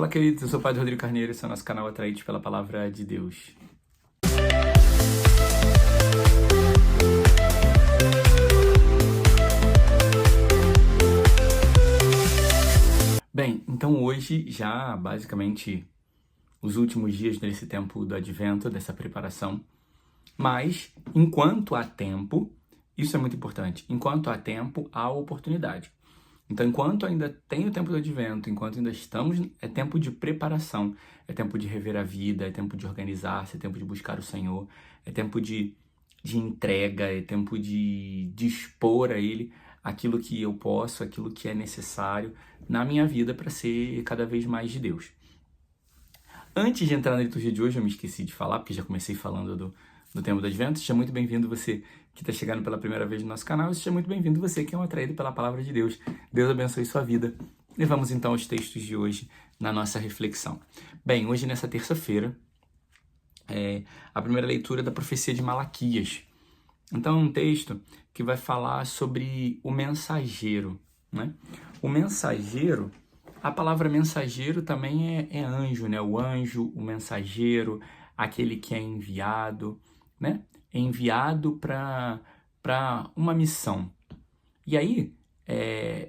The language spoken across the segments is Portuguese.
Olá, queridos, eu sou o Padre Rodrigo Carneiro, esse é o nosso canal Atraídos pela Palavra de Deus. Bem, então hoje já basicamente os últimos dias desse tempo do Advento, dessa preparação, mas enquanto há tempo, isso é muito importante, enquanto há tempo, há oportunidade. Então, enquanto ainda tem o tempo do Advento, enquanto ainda estamos, é tempo de preparação, é tempo de rever a vida, é tempo de organizar-se, é tempo de buscar o Senhor, é tempo de entrega, é tempo de dispor a Ele aquilo que eu posso, aquilo que é necessário na minha vida para ser cada vez mais de Deus. Antes de entrar na liturgia de hoje, eu me esqueci de falar, porque já comecei falando do tempo do Advento. Seja muito bem-vindo você que está chegando pela primeira vez no nosso canal, e seja muito bem-vindo você que é um atraído pela Palavra de Deus. Deus abençoe sua vida. E vamos então aos textos de hoje na nossa reflexão. Bem, hoje nessa terça-feira, a primeira leitura da profecia de Malaquias. Então é um texto que vai falar sobre o mensageiro, né? O mensageiro, a palavra mensageiro também é anjo, né? O anjo, o mensageiro, aquele que é enviado, né? É enviado para uma missão. E aí,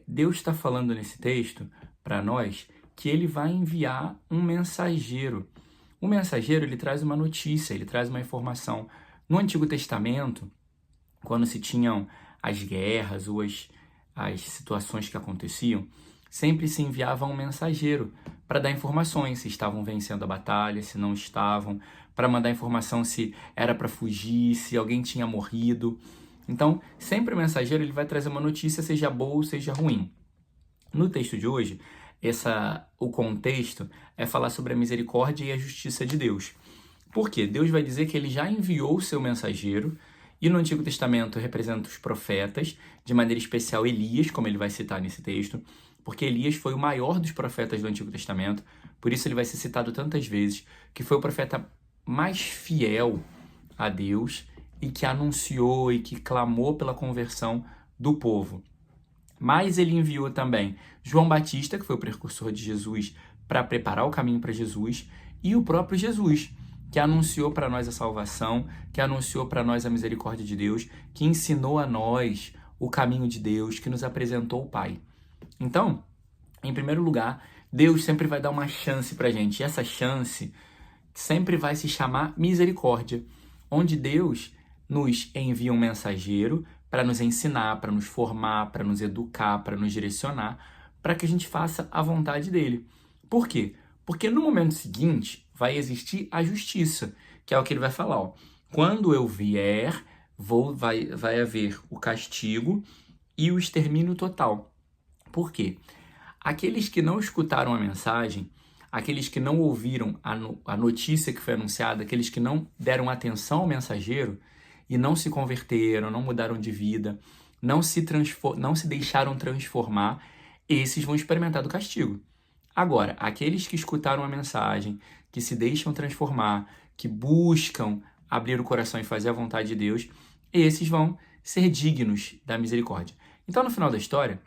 Deus está falando nesse texto para nós que ele vai enviar um mensageiro. O mensageiro, ele traz uma notícia, ele traz uma informação. No Antigo Testamento, quando se tinham as guerras ou as situações que aconteciam, sempre se enviava um mensageiro para dar informações, se estavam vencendo a batalha, se não estavam, para mandar informação se era para fugir, se alguém tinha morrido. Então, sempre o mensageiro ele vai trazer uma notícia, seja boa ou seja ruim. No texto de hoje, o contexto é falar sobre a misericórdia e a justiça de Deus. Por quê? Deus vai dizer que ele já enviou o seu mensageiro, e no Antigo Testamento representa os profetas, de maneira especial Elias, como ele vai citar nesse texto, porque Elias foi o maior dos profetas do Antigo Testamento, por isso ele vai ser citado tantas vezes, que foi o profeta mais fiel a Deus e que anunciou e que clamou pela conversão do povo. Mas ele enviou também João Batista, que foi o precursor de Jesus, para preparar o caminho para Jesus, e o próprio Jesus, que anunciou para nós a salvação, que anunciou para nós a misericórdia de Deus, que ensinou a nós o caminho de Deus, que nos apresentou o Pai. Então, em primeiro lugar, Deus sempre vai dar uma chance para a gente, e essa chance sempre vai se chamar misericórdia, onde Deus nos envia um mensageiro para nos ensinar, para nos formar, para nos educar, para nos direcionar, para que a gente faça a vontade dele. Por quê? Porque no momento seguinte vai existir a justiça, que é o que ele vai falar. Ó. Quando eu vier, vai haver o castigo e o extermínio total. Por quê? Aqueles que não escutaram a mensagem, aqueles que não ouviram a notícia que foi anunciada, aqueles que não deram atenção ao mensageiro e não se converteram, não mudaram de vida, não se deixaram transformar, esses vão experimentar do castigo. Agora, aqueles que escutaram a mensagem, que se deixam transformar, que buscam abrir o coração e fazer a vontade de Deus, esses vão ser dignos da misericórdia. Então, no final da história,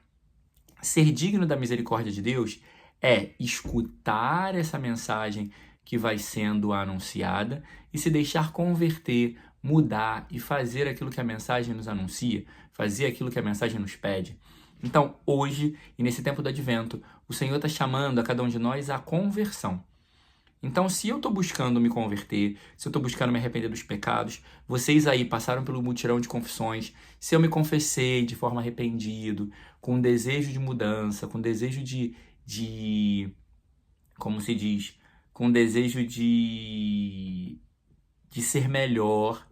ser digno da misericórdia de Deus é escutar essa mensagem que vai sendo anunciada e se deixar converter, mudar e fazer aquilo que a mensagem nos anuncia, fazer aquilo que a mensagem nos pede. Então, hoje, e nesse tempo do Advento, o Senhor está chamando a cada um de nós à conversão. Então, se eu estou buscando me converter, se eu estou buscando me arrepender dos pecados, vocês aí passaram pelo mutirão de confissões, se eu me confessei de forma arrependido, com desejo de mudança, com desejo como se diz, com desejo de ser melhor,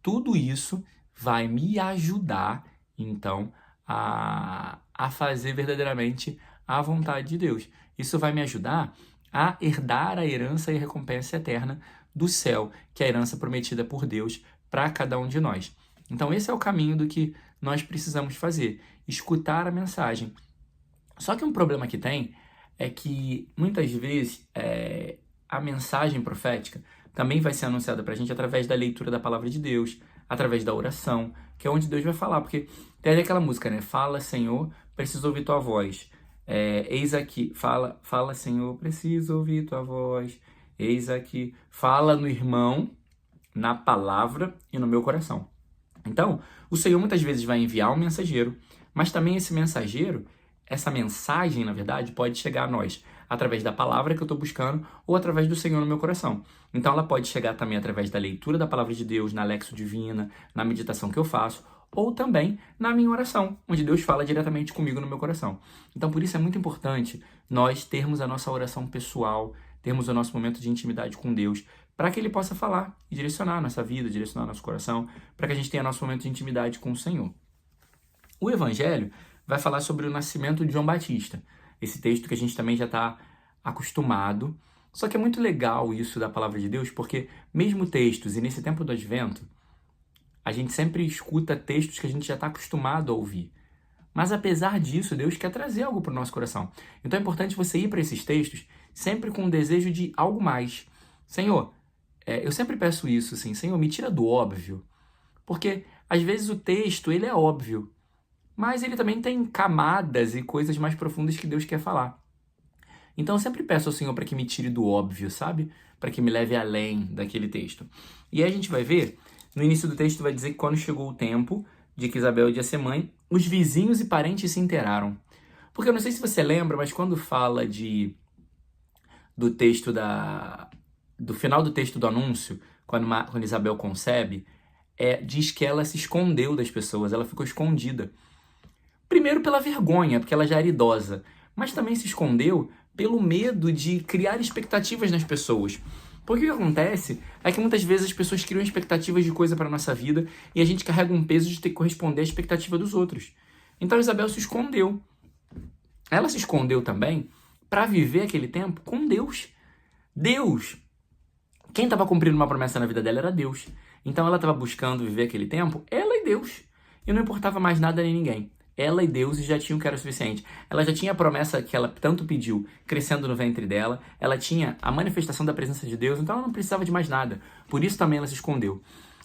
tudo isso vai me ajudar, então, a fazer verdadeiramente a vontade de Deus. Isso vai me ajudar a herdar a herança e a recompensa eterna do céu, que é a herança prometida por Deus para cada um de nós. Então, esse é o caminho do que nós precisamos fazer, escutar a mensagem. Só que um problema que tem é que, muitas vezes, a mensagem profética também vai ser anunciada para a gente através da leitura da palavra de Deus, através da oração, que é onde Deus vai falar, porque tem aquela música, né? Fala, Senhor, preciso ouvir tua voz. Eis aqui, fala Senhor, preciso ouvir tua voz. Eis aqui, fala no irmão, na palavra e no meu coração. Então, o Senhor muitas vezes vai enviar um mensageiro, mas também esse mensageiro, essa mensagem, na verdade, pode chegar a nós através da palavra que eu estou buscando ou através do Senhor no meu coração. Então, ela pode chegar também através da leitura da palavra de Deus, na Lexio Divina, na meditação que eu faço, ou também na minha oração, onde Deus fala diretamente comigo no meu coração. Então, por isso é muito importante nós termos a nossa oração pessoal, termos o nosso momento de intimidade com Deus, para que Ele possa falar e direcionar a nossa vida, direcionar nosso coração, para que a gente tenha nosso momento de intimidade com o Senhor. O Evangelho vai falar sobre o nascimento de João Batista, esse texto que a gente também já está acostumado. Só que é muito legal isso da palavra de Deus, porque mesmo textos, e nesse tempo do Advento, a gente sempre escuta textos que a gente já está acostumado a ouvir. Mas apesar disso, Deus quer trazer algo para o nosso coração. Então é importante você ir para esses textos sempre com o desejo de algo mais. Senhor, eu sempre peço isso, assim, Senhor, me tira do óbvio. Porque às vezes o texto, ele é óbvio, mas ele também tem camadas e coisas mais profundas que Deus quer falar. Então eu sempre peço ao Senhor para que me tire do óbvio, sabe? Para que me leve além daquele texto. E aí a gente vai ver, no início do texto vai dizer que quando chegou o tempo de que Isabel ia ser mãe, os vizinhos e parentes se inteiraram. Porque eu não sei se você lembra, mas quando fala do texto do final do texto do anúncio, quando Isabel concebe, diz que ela se escondeu das pessoas, ela ficou escondida. Primeiro pela vergonha, porque ela já era idosa, mas também se escondeu pelo medo de criar expectativas nas pessoas. Porque o que acontece é que muitas vezes as pessoas criam expectativas de coisa para a nossa vida e a gente carrega um peso de ter que corresponder à expectativa dos outros. Então Isabel se escondeu. Ela se escondeu também para viver aquele tempo com Deus. Deus. Quem estava cumprindo uma promessa na vida dela era Deus. Então ela estava buscando viver aquele tempo, ela e Deus. E não importava mais nada nem ninguém. Ela e Deus já tinham o que era o suficiente. Ela já tinha a promessa que ela tanto pediu crescendo no ventre dela. Ela tinha a manifestação da presença de Deus, então ela não precisava de mais nada. Por isso também ela se escondeu.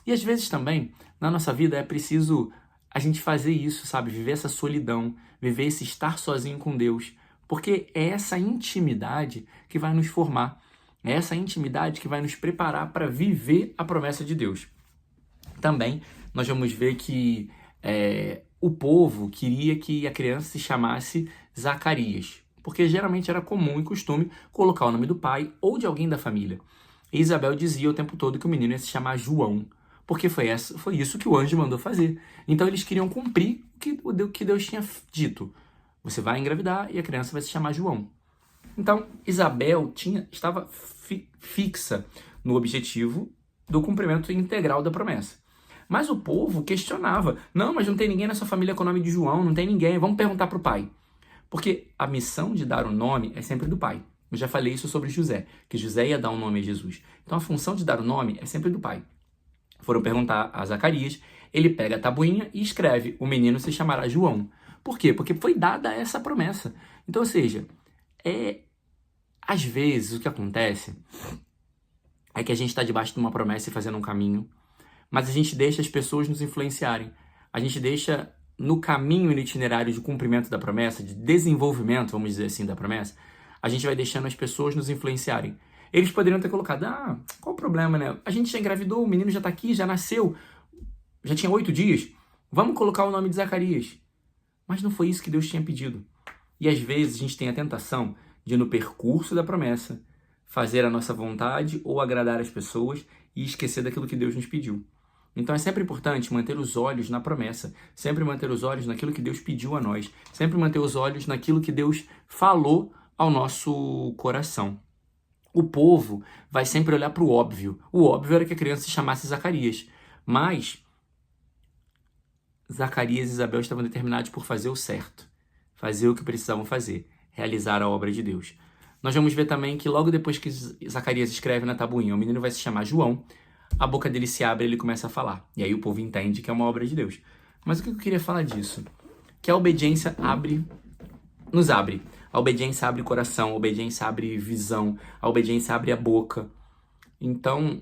E às vezes também, na nossa vida, é preciso a gente fazer isso, sabe? Viver essa solidão, viver esse estar sozinho com Deus. Porque é essa intimidade que vai nos formar. É essa intimidade que vai nos preparar para viver a promessa de Deus. Também nós vamos ver que o povo queria que a criança se chamasse Zacarias, porque geralmente era comum e costume colocar o nome do pai ou de alguém da família. E Isabel dizia o tempo todo que o menino ia se chamar João, porque foi isso que o anjo mandou fazer. Então eles queriam cumprir o que Deus tinha dito. Você vai engravidar e a criança vai se chamar João. Então Isabel estava fixa no objetivo do cumprimento integral da promessa. Mas o povo questionava. Não, mas não tem ninguém na sua família com o nome de João, não tem ninguém. Vamos perguntar para o pai. Porque a missão de dar o nome é sempre do pai. Eu já falei isso sobre José, que José ia dar um nome a Jesus. Então a função de dar o nome é sempre do pai. Foram perguntar a Zacarias, ele pega a tabuinha e escreve, o menino se chamará João. Por quê? Porque foi dada essa promessa. Então, ou seja, às vezes o que acontece é que a gente está debaixo de uma promessa e fazendo um caminho, mas a gente deixa as pessoas nos influenciarem. A gente deixa no caminho e no itinerário de cumprimento da promessa, de desenvolvimento, vamos dizer assim, da promessa, a gente vai deixando as pessoas nos influenciarem. Eles poderiam ter colocado, qual o problema, né? A gente já engravidou, o menino já está aqui, já nasceu, já tinha 8 dias, vamos colocar o nome de Zacarias. Mas não foi isso que Deus tinha pedido. E às vezes a gente tem a tentação de, no percurso da promessa, fazer a nossa vontade ou agradar as pessoas e esquecer daquilo que Deus nos pediu. Então é sempre importante manter os olhos na promessa, sempre manter os olhos naquilo que Deus pediu a nós, sempre manter os olhos naquilo que Deus falou ao nosso coração. O povo vai sempre olhar para o óbvio. O óbvio era que a criança se chamasse Zacarias, mas Zacarias e Isabel estavam determinados por fazer o certo, fazer o que precisavam fazer, realizar a obra de Deus. Nós vamos ver também que logo depois que Zacarias escreve na tabuinha, o menino vai se chamar João, a boca dele se abre e ele começa a falar. E aí o povo entende que é uma obra de Deus. Mas o que eu queria falar disso? Que a obediência nos abre. A obediência abre o coração, a obediência abre visão, a obediência abre a boca. Então,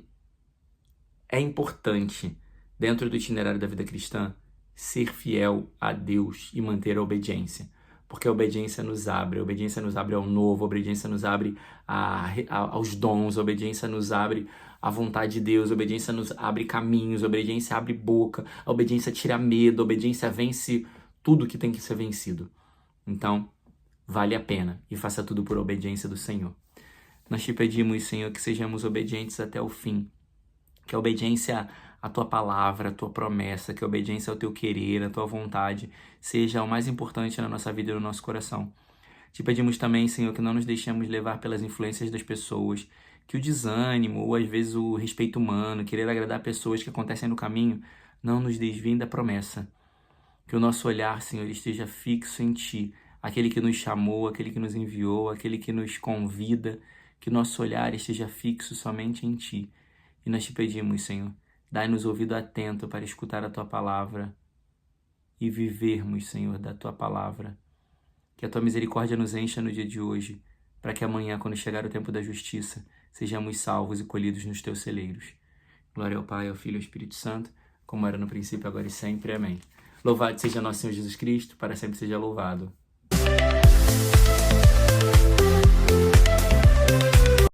é importante, dentro do itinerário da vida cristã, ser fiel a Deus e manter a obediência. porque a obediência nos abre ao novo, a obediência nos abre aos dons, a obediência nos abre à vontade de Deus, a obediência nos abre caminhos, a obediência abre boca, a obediência tira medo, a obediência vence tudo que tem que ser vencido. Então, vale a pena e faça tudo por obediência do Senhor. Nós te pedimos, Senhor, que sejamos obedientes até o fim, que a obediência à tua palavra, à tua promessa, que a obediência ao teu querer, à tua vontade, seja o mais importante na nossa vida e no nosso coração. Te pedimos também, Senhor, que não nos deixemos levar pelas influências das pessoas, que o desânimo ou às vezes o respeito humano, querer agradar pessoas que acontecem no caminho, não nos desviem da promessa. Que o nosso olhar, Senhor, esteja fixo em Ti, aquele que nos chamou, aquele que nos enviou, aquele que nos convida, que o nosso olhar esteja fixo somente em Ti. E nós te pedimos, Senhor, dai-nos ouvido atento para escutar a Tua palavra e vivermos, Senhor, da Tua palavra. Que a Tua misericórdia nos encha no dia de hoje, para que amanhã, quando chegar o tempo da justiça, sejamos salvos e colhidos nos Teus celeiros. Glória ao Pai, ao Filho e ao Espírito Santo, como era no princípio, agora e sempre. Amém. Louvado seja nosso Senhor Jesus Cristo, para sempre seja louvado.